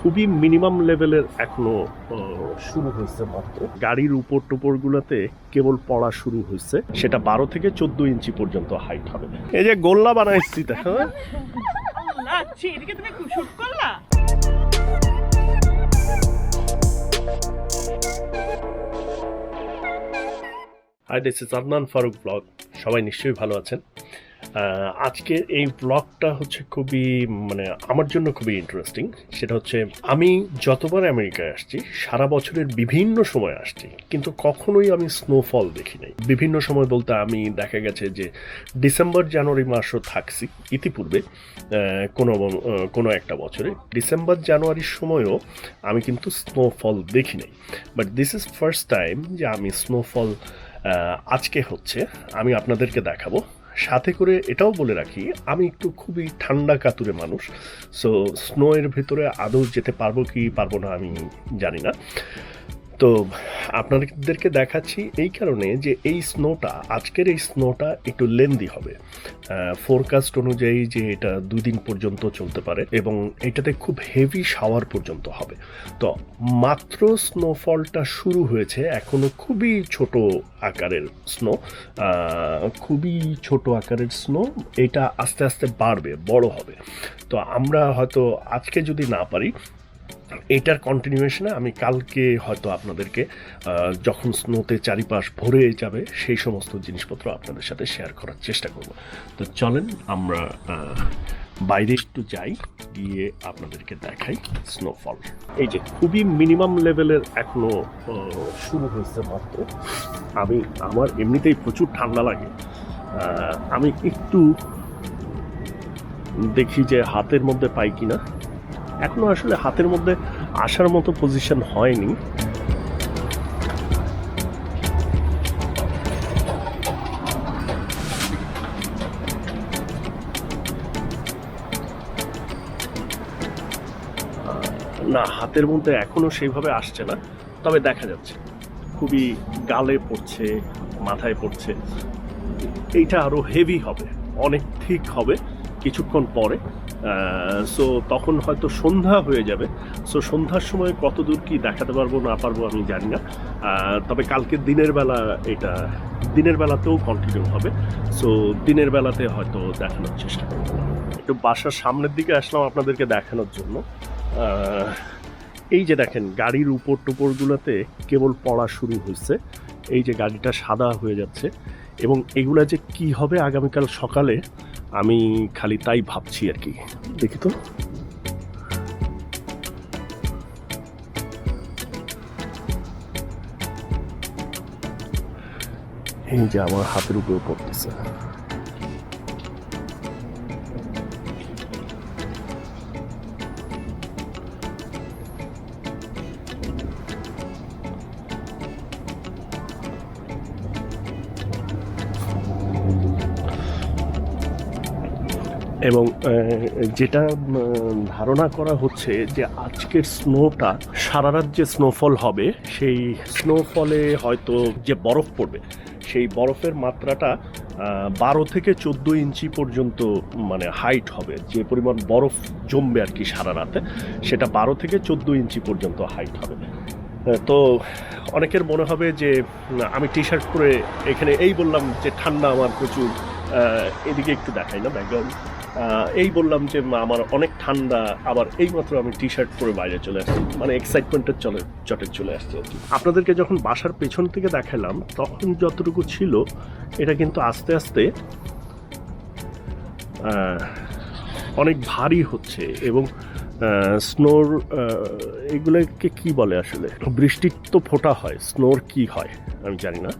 খুবই মিনিমাম লেভেলের এখনো শুরু হয়েছে মাত্র। গাড়ির উপর টুপরগুলোতে কেবল পড়া শুরু হয়েছে, সেটা 12 থেকে 14 ইঞ্চি পর্যন্ত হাইট হবে। এই যে গোল্লা বানাইছি দেখো। Hi, this is Adnan Faruk blog. সবাই নিশ্চয়ই ভালো আছেন। আজকের এই ব্লগটা হচ্ছে খুবই আমার জন্য খুবই ইন্টারেস্টিং। সেটা হচ্ছে আমি যতবার আমেরিকায় আসছি, সারা বছরের বিভিন্ন সময় আসছি, কিন্তু কখনোই আমি স্নোফল দেখি নাই। বিভিন্ন সময় বলতে আমি দেখা গেছে যে ডিসেম্বর জানুয়ারি মাসও থাকছি ইতিপূর্বে কোনো একটা বছরে। ডিসেম্বর জানুয়ারির সময়ও আমি কিন্তু স্নোফল দেখি নাই, but this is first time যে আমি স্নোফল আজকে হচ্ছে আমি আপনাদেরকে দেখাবো। সাথে করে এটাও বলে রাখি, আমি একটু খুবই ঠান্ডা কাতুরে মানুষ। সো স্নোয়ের ভেতরে আদৌ যেতে পারবো কি পারবো না আমি জানি না। তো আপনাদেরকে দেখাচ্ছি এই কারণে যে আজকের এই স্নোটা একটু লেন্দি হবে। ফোরকাস্ট অনুযায়ী যে এটা 2 দিন পর্যন্ত চলতে পারে এবং এটাতে খুব হেভি শাওয়ার পর্যন্ত হবে। তো মাত্র স্নোফলটা শুরু হয়েছে, এখনো খুবই ছোট আকারের স্নো। এটা আস্তে আস্তে বাড়বে, বড় হবে। তো আমরা হয়তো আজকে যদি না পারি, এটার কন্টিনিউয়েশনে আমি কালকে হয়তো আপনাদেরকে যখন স্নোতে চারিপাশ ভরে যাবে সেই সমস্ত জিনিসপত্র আপনাদের সাথে শেয়ার করার চেষ্টা করব। তো চলেন আমরা বাইরে একটু যাই, গিয়ে আপনাদেরকে দেখাই স্নোফল। এই যে খুবই মিনিমাম লেভেলের এখনো শুরু হয়েছে মাত্র। আমার এমনিতেই প্রচুর ঠান্ডা লাগে। আমি একটু দেখি যে হাতের মধ্যে পাই কিনা। এখনো আসলে হাতের মধ্যে আসার মতো পজিশন হয়নি। না, হাতের মধ্যে এখনো সেইভাবে আসছে না, তবে দেখা যাচ্ছে খুবই গালে পড়ছে, মাথায় পড়ছে। এইটা আরো হেভি হবে, অনেক ঠিক হবে কিছুক্ষণ পরে। সো তখন হয়তো সন্ধ্যা হয়ে যাবে। সো সন্ধ্যার সময় কত দূর কি দেখাতে পারবো না পারবো আমি জানি না। তবে কালকে দিনের বেলাতেও কন্টিনিউ হবে। সো দিনের বেলাতে হয়তো দেখানোর চেষ্টা করবো। একটু বাসার সামনের দিকে আসলাম আপনাদেরকে দেখানোর জন্য। এই যে দেখেন, গাড়ির উপর টুপরগুলোতে কেবল পড়া শুরু হয়েছে। এই যে গাড়িটা সাদা হয়ে যাচ্ছে, এবং এগুলা যে কি হবে আগামীকাল সকালে আমি খালি তাই ভাবছি আর কি। দেখি তো, এই যে আমার হাতের উপরে পড়তেছে। এবং যেটা ধারণা করা হচ্ছে যে আজকের স্নোটা সারা রাত যে স্নোফল হবে, সেই স্নোফলে হয়তো যে বরফ পড়বে, সেই বরফের মাত্রাটা 12 থেকে 14 ইঞ্চি পর্যন্ত হাইট হবে। যে পরিমাণ বরফ জমবে আর কি সারা রাতে, সেটা 12 থেকে 14 ইঞ্চি পর্যন্ত হাইট হবে। তো অনেকের মনে হবে যে আমি টি শার্ট পরে এখানে, এই বললাম যে ঠান্ডা আমার প্রচুর, এদিকে একটু দেখাই না ব্যাকগ্রাউন্ড। এই বললাম যে আমার অনেক ঠান্ডা, আবার এইমাত্র আমি টি শার্ট পরে বাইরে চলে আসছি, এক্সাইটমেন্টের চটে চলে আসছে আর কি। আপনাদেরকে যখন বাসার পেছন থেকে দেখালাম তখন যতটুকু ছিল, এটা কিন্তু আস্তে আস্তে অনেক ভারী হচ্ছে। এবং স্নোর এগুলোকে কি বলে আসলে, বৃষ্টির তো ফোঁটা হয়, স্নোর কি হয় আমি জানি না,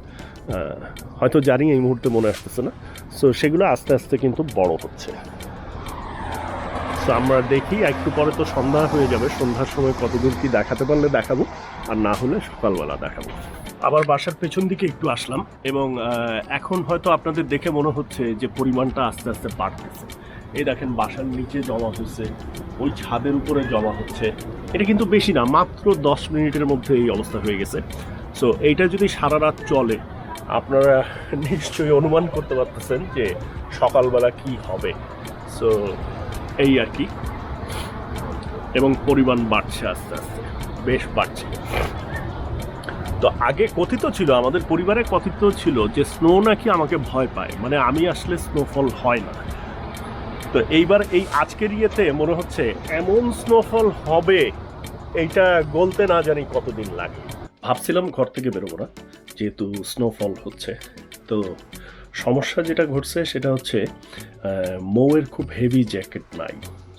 হয়তো জানি, এই মুহূর্তে মনে আসতেছে না। সো সেগুলো আস্তে আস্তে কিন্তু বড় হচ্ছে। সো আমরা দেখি, একটু পরে তো সন্ধ্যা হয়ে যাবে, সন্ধ্যার সময় কতদূর কি দেখাতে পারলে দেখাবো, আর না হলে সকালবেলা দেখাবো। আবার বাসার পেছন দিকে একটু আসলাম, এবং এখন হয়তো আপনাদের দেখে মনে হচ্ছে যে পরিমাণটা আস্তে আস্তে বাড়তেছে। এই দেখেন, বাসার নিচে জমা হচ্ছে, ওই ছাদের উপরে জমা হচ্ছে। এটা কিন্তু বেশি না, মাত্র 10 মিনিটের মধ্যে এই অবস্থা হয়ে গেছে। সো এইটা যদি সারা রাত চলে, আপনারা নিশ্চয়ই অনুমান করতে পারতেছেন যে সকালবেলা কি হবে। সো এই আর কি। এবং পরিমাণ বাড়ছে আস্তে আস্তে, বেশ বাড়ছে। তো আগে কথিত ছিল, আমাদের পরিবারে কথিত ছিল যে স্নো নাকি আমাকে ভয় পায়, মানে আমি আসলে স্নোফল হয় না। তো এইবার এই আজকের ইয়েতে মনে হচ্ছে এমন স্নোফল হবে, এইটা গলতে না জানি কতদিন লাগে। ভাবছিলাম ঘর থেকে বেরোবো না, যেহেতু স্নোফল হচ্ছে। তো সমস্যা যেটা ঘটছে সেটা হচ্ছে মৌয়ের খুব হেভি জ্যাকেট নাই।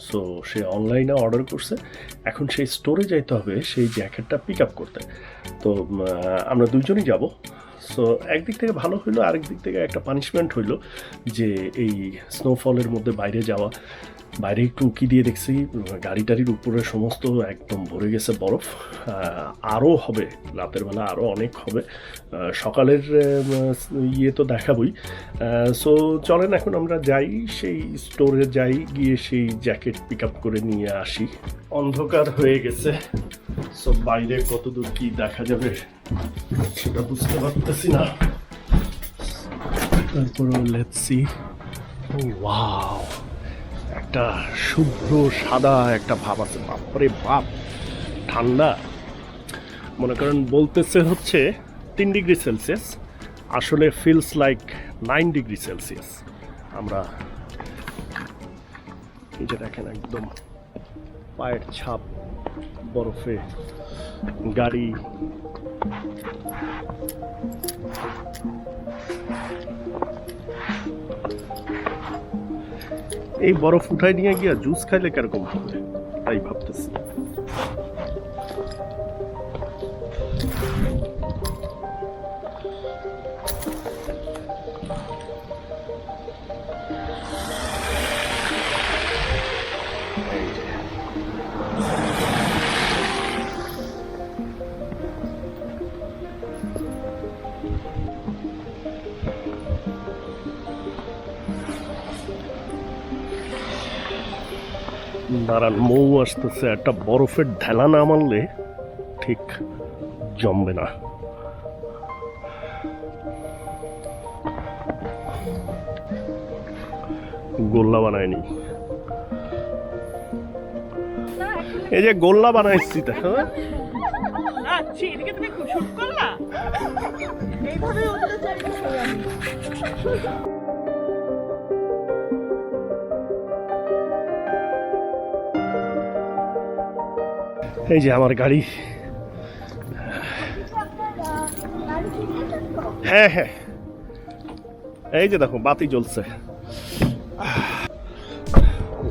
সো সে অনলাইনে অর্ডার করছে, এখন সেই স্টোরে যাইতে হবে সেই জ্যাকেটটা পিক আপ করতে। তো আমরা দুজনই যাব। সো একদিক থেকে ভালো হইলো, আরেক দিক থেকে একটা পানিশমেন্ট হইলো যে এই স্নোফলের মধ্যে বাইরে যাওয়া। বাইরে একটু উকি দিয়ে দেখছি গাড়ি টাড়ির উপরে সমস্ত একদম ভরে গেছে বরফ। আরও হবে, রাতের বেলা আরও অনেক হবে। সকালের ইয়ে তো দেখাবই। সো চলেন এখন আমরা যাই, সেই স্টোরে যাই, গিয়ে সেই জ্যাকেট পিক আপ করে নিয়ে আসি। অন্ধকার হয়ে গেছে, সো বাইরে কতদূর কি দেখা যাবে সেটা বুঝতে পারতেছি না। তারপরে লেটস সি। ওয়াও, একটা শুভ্র সাদা একটা ভাব আছে, বাপরে বাপ, ঠান্ডা। মনে করেন বলতেছে হচ্ছে 3 ডিগ্রি সেলসিয়াস, আসলে ফিলস লাইক 9 ডিগ্রি সেলসিয়াস। আমরা এই যে দেখেন একদম পায়ের ছাপ বরফে, গাড়ি। এই বরফ উঠাই নিয়ে গিয়া জুস খাইলে কিরকম হবে তাই ভাবতেছি। দাঁড়ান, মৌ আসতেছে, একটা বরফের ঢেলা না মারলে ঠিক জমবে না। গোল্লা বানায়নি, এই যে গোল্লা বানাইছি তা। এই যে আমার গাড়ি। হ্যাঁ হ্যাঁ, এই যে দেখো বাতি জ্বলছে।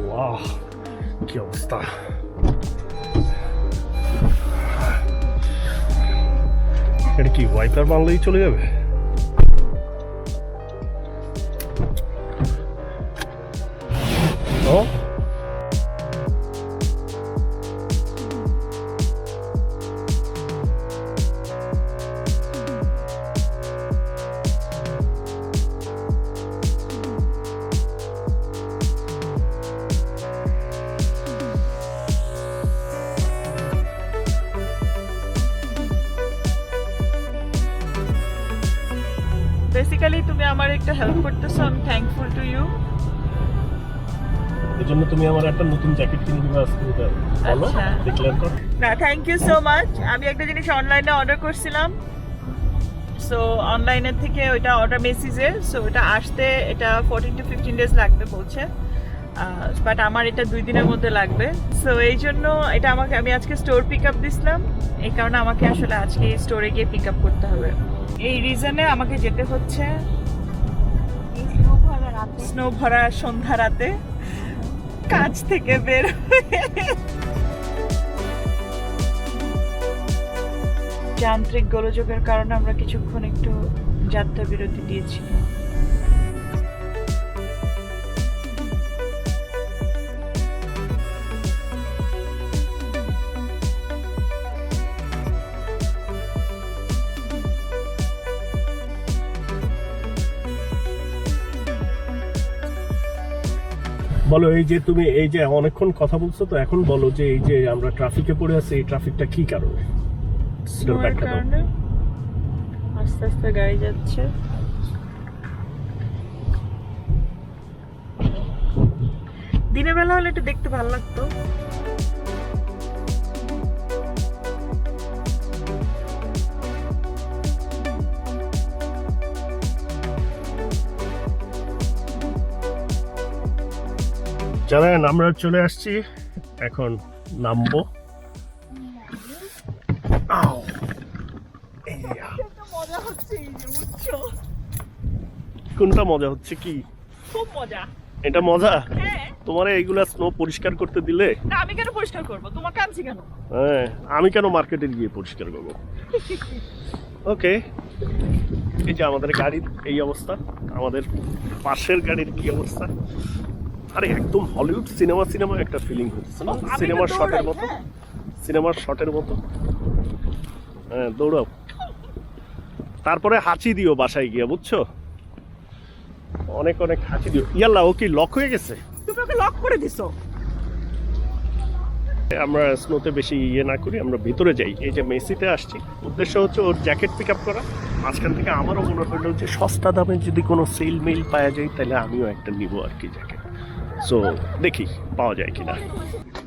ওয়াও, কি অবস্থা! এটা কি ওয়াইপার মারলেই চলে যাবে? ও বেসিক্যালি তুমি আমার একটা হেল্প করতেছো, আমি থ্যাঙ্কফুল টু ইউ। এজন্য তুমি আমার একটা নতুন জ্যাকেট কিনে দিবে আজকে, বলো ডিক্লেয়ার কর। না, থ্যাংক ইউ সো মাচ। আমি একটা জিনিস অনলাইনে অর্ডার করছিলাম, সো অনলাইনের থেকে ওইটা অর্ডার মেসেজে, সো ওটা আসতে এটা 14 to 15 ডেজ লাগবে বলছে, বাট আমার এটা 2 দিনের মধ্যে লাগবে। সো এই জন্য এটা আমি আজকে স্টোর পিক আপ দিছিলাম, এই কারণে আমাকে আসলে আজকে স্টোরে গিয়ে পিক আপ করতে হবে। এই রিজনে আমাকে যেতে হচ্ছে স্নো ভরা সন্ধ্যা রাতে কাজ থেকে বের হয়ে। যান্ত্রিক গোলযোগের কারণে আমরা কিছুক্ষণ একটু যাত্রা বিরতি দিয়েছি। বলো, এই যে তুমি এই যে অনেকক্ষণ কথা বলছো, তো এখন বলো যে এই যে আমরা ট্রাফিকে পড়ে আছি, এই ট্রাফিকটা কি কারণে? কারণে আস্তে আস্তে গাড়ি যাচ্ছে। দিনের বেলা হলে একটু দেখতে ভালো লাগতো। জানেন আমরা চলে আসছি, এখন নামবো। আও, ইয়া। মজা হচ্ছে এই যে বুঝছো, কোনটা মজা হচ্ছে? কি খুব মজা। এটা মজা? হ্যাঁ। তোমার এইগুলা স্নো পরিষ্কার করতে দিলে? না আমি কেন পরিষ্কার করবো, তোমাকে আনছি কেন? হ্যাঁ, আমি কেন মার্কেটে গিয়ে পরিষ্কার করবো? ওকে, এই যে আমাদের গাড়ির এই অবস্থা, আমাদের পাশের গাড়ির কি অবস্থা। আরে একদম হলিউড সিনেমা একটা ফিলিং হচ্ছে না? সিনেমার শটের মতো, সিনেমার শটের মতো। হ্যাঁ, দৌড়াও, তারপরে হাঁচি দিও বাসায় গিয়ে, বুঝছো? অনেক অনেক হাঁচি দিও। ইয়াল্লা, ও কি লক হয়ে গেছে? তুমি ওকে লক করে দিছো। আমরা স্নোতে বেশি ইয়ে না করি, আমরা ভিতরে যাই। এই যে মেসিতে আসছি, উদ্দেশ্য হচ্ছে ওর জ্যাকেট পিক আপ করা। মাঝখান থেকে আমারও মনে হলো যে সস্তা দামে যদি কোনো সেল মেল পাওয়া যায় তাহলে আমিও একটা নিব আর কি জ্যাকেট। সো দেখি পাওয়া যায় কিনা।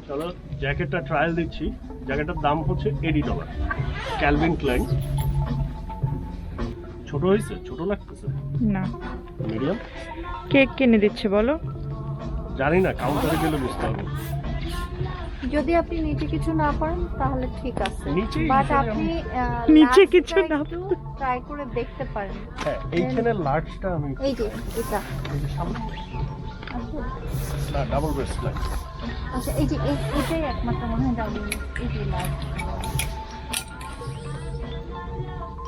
চলো জ্যাকেটটা ট্রায়াল দিচ্ছি। জ্যাকেটটার দাম হচ্ছে $80, ক্যালভিন ক্লাইন। ছোট হয়েছে? ছোট লাগতেছে না, মিডিয়াম? কেক কিনে দিচ্ছে বলো। জানি না, কাউন্টারে গেলে বুঝতে হবে। যদি আপনি নিচে কিছু না পারেন তাহলে ঠিক আছে, নিচেই বাট নিচে আপনি নিচে কিছু না ট্রাই করে দেখতে পারেন। হ্যাঁ, এইখানে লার্জটা আমি এই যে এটা এই যে সামনে আচ্ছা না, ডাবল ব্রেস্ট লাইন। আচ্ছা, এই যে এটাই একমাত্র মনে হয় ডাবল, এই যে লাইট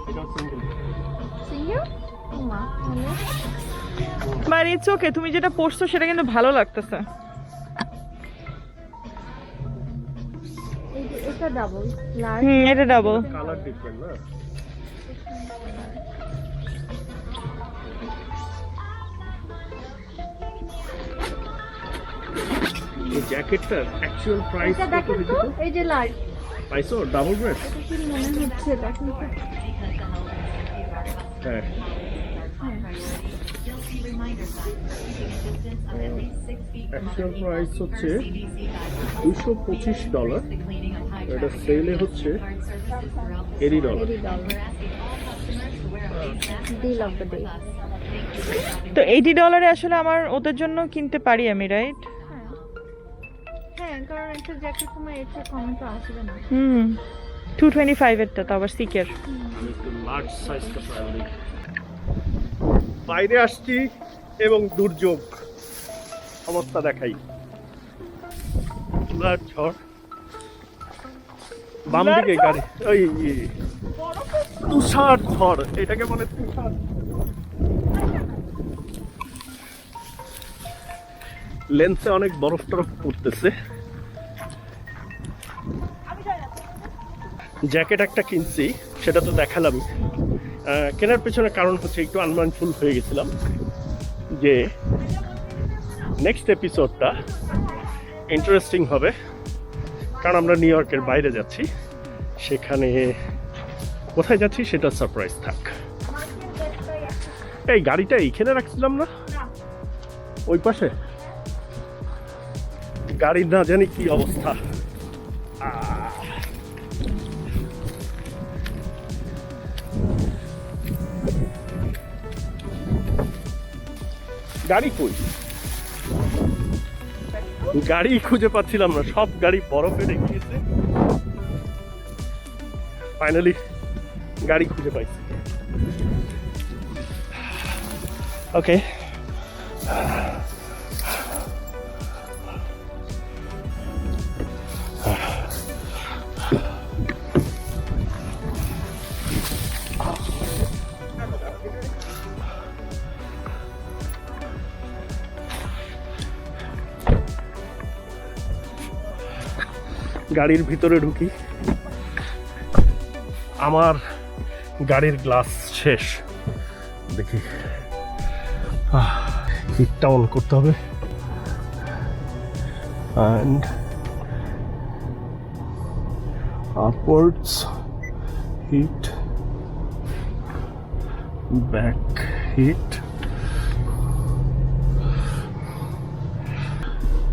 এটা সিঙ্গেল। সিঙ্গেল মা হলো বাট ইটস ওকে, তুমি যেটা পড়ছো সেটা কিন্তু ভালো লাগতেছে। এই যে এটা ডাবল লাইট। এটা ডাবল। কালার ডিফারেন্ট না? এই জ্যাকেটটার অ্যাকচুয়াল প্রাইস এটা কত দেখেন তো, দিতো? এই যে লাইট পাইছো ডাবল ব্রেস্ট? এটা কি মনে হচ্ছে দেখেন তো। হ্যাঁ, অ্যাকচুয়াল প্রাইস হচ্ছে $225। এটা সেলে হচ্ছে $80। Deal of the day. তো $80 আসলে আমার ওদের জন্য কিনতে পারি আমি, রাইট? হ্যাঁ, কারণ একটা জ্যাকেট তোমার এর চেয়ে কমে তো আসবে না। 225 এরটা, তো আবার সিকের। আমি একটু লার্জ সাইজটা ট্রায়াল দিই। বাইরে আসছি এবং দুর্যোগ অবস্থা দেখাই। ঝড়, বাম দিকে গাড়ি, ওই তুষার ঝড়, এটাকে বলে তুষার। লেন্সে অনেক বরফ টরফ পড়তেছে। জ্যাকেট একটা কিনছি, সেটা তো দেখালামই। কেনার পেছনে কারণ হচ্ছে একটু আনমাইন্ডফুল হয়ে গেছিলাম যে নেক্সট এপিসোডটা ইন্টারেস্টিং হবে, কারণ আমরা নিউ ইয়র্কের বাইরে যাচ্ছি। সেখানে কোথায় যাচ্ছি সেটা সারপ্রাইজ থাক। এই গাড়িটা এইখানে রাখছিলাম না, ওই পাশে? গাড়ির না জানি কি অবস্থা। গাড়ি কই? গাড়ি খুঁজে পাচ্ছিলাম না, সব গাড়ি বরফে রেখে গেছে। ফাইনালি গাড়ি খুঁজে পাইছি। ওকে, গাড়ির ভিতরে ঢুকি। আমার গাড়ির গ্লাস শেষ, দেখি হিটটা অন করতে হবে। and upwards heat, back heat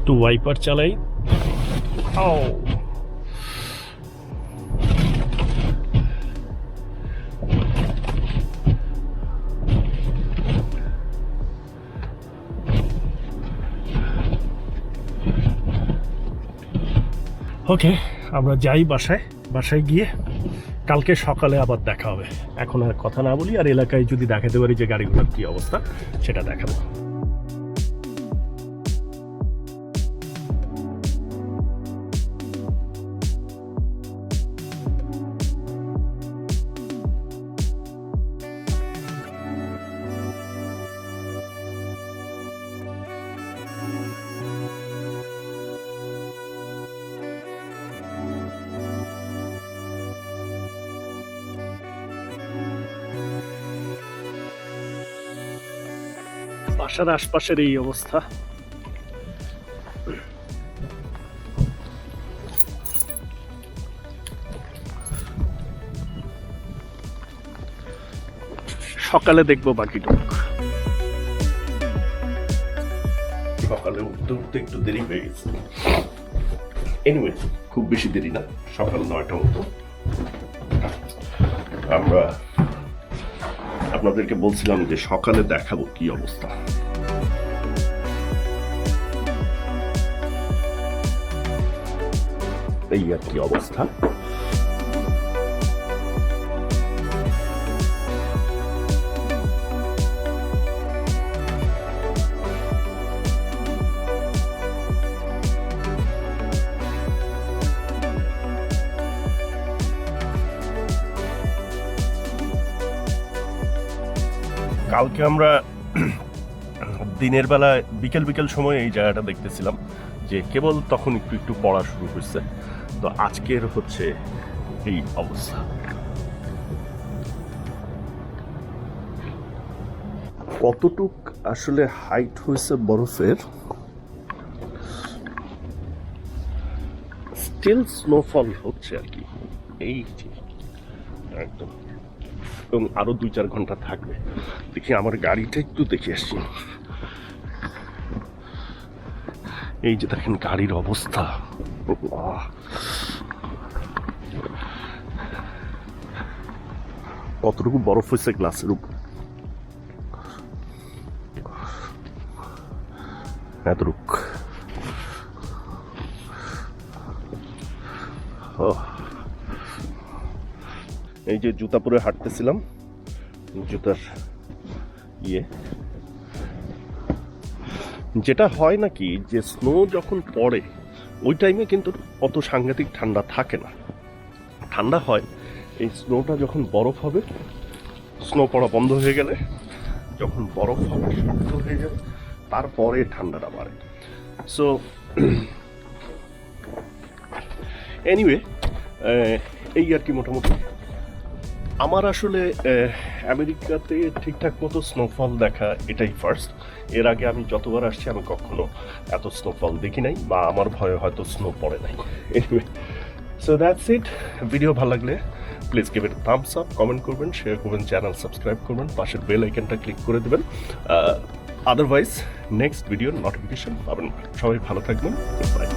to wiper চালাই। ওকে, আমরা যাই বাসায়। বাসায় গিয়ে কালকে সকালে আবার দেখা হবে। এখন আর কথা না বলি, আর এলাকায় যদি দেখাতে পারি যে গাড়িগুলোর কী অবস্থা সেটা দেখাবো। বাসার আশপাশের এই অবস্থা। সকালে দেখবো বাকিটুকু। সকালে উঠতে উঠতে একটু দেরি হয়ে গেছে। এনিওয়ে, খুব বেশি দেরি না, সকাল 9টা মতো। আমরা আপনাদেরকে বলছিলাম যে সকালে দেখাবো কি অবস্থা। এই আর কি অবস্থা। কালকে আমরা দিনের বেলা বিকেল বিকেল সময় এই জায়গাটা দেখতেছিলাম, যে কেবল তখন একটু একটু পড়া শুরু হয়েছে। তো আজকের হচ্ছে এই অবস্থা। কতটুক আসলে হাইট হয়েছে বরফের, স্টিল স্নোফল হচ্ছে আর কি। এই যে একদম, এবং আরো 2-4 ঘন্টা থাকবে। দেখি আমার গাড়িটা একটু দেখে আসছি। এই যে দেখেন গাড়ির অবস্থা, কতটুকু বরফ হয়েছে গ্লাসের উপর, এতটুক। এই যে জুতা পরে হাঁটতেছিলাম, জুতার যেটা হয় নাকি যে স্নো যখন পড়ে ওই টাইমে কিন্তু অত সাংঘাতিক ঠান্ডা থাকে না। ঠান্ডা হয় এই স্নোটা যখন বরফ হবে, স্নো পড়া বন্ধ হয়ে গেলে, যখন বরফ হবে শক্ত হয়ে যাবে, তারপরে ঠান্ডাটা বাড়ে। সো এনিওয়ে, এই আর কি মোটামুটি। আমার আসলে আমেরিকাতে ঠিকঠাক মতো স্নোফল দেখা এটাই ফার্স্ট। এর আগে আমি যতবার আসছি আমি কখনো এত স্নোফল দেখি নাই, বা আমার ভয়ে হয়তো স্নো পড়ে নাই। Anyway, so that's it. Video ভালো লাগলে please give it thumbs up, comment করবেন, শেয়ার করবেন, চ্যানেল সাবস্ক্রাইব করবেন, পাশের বেল আইকনটা ক্লিক করে দেবেন। আদারওয়াইজ নেক্সট ভিডিওর নোটিফিকেশন পাবেন। সবাই ভালো থাকবেন। বাই।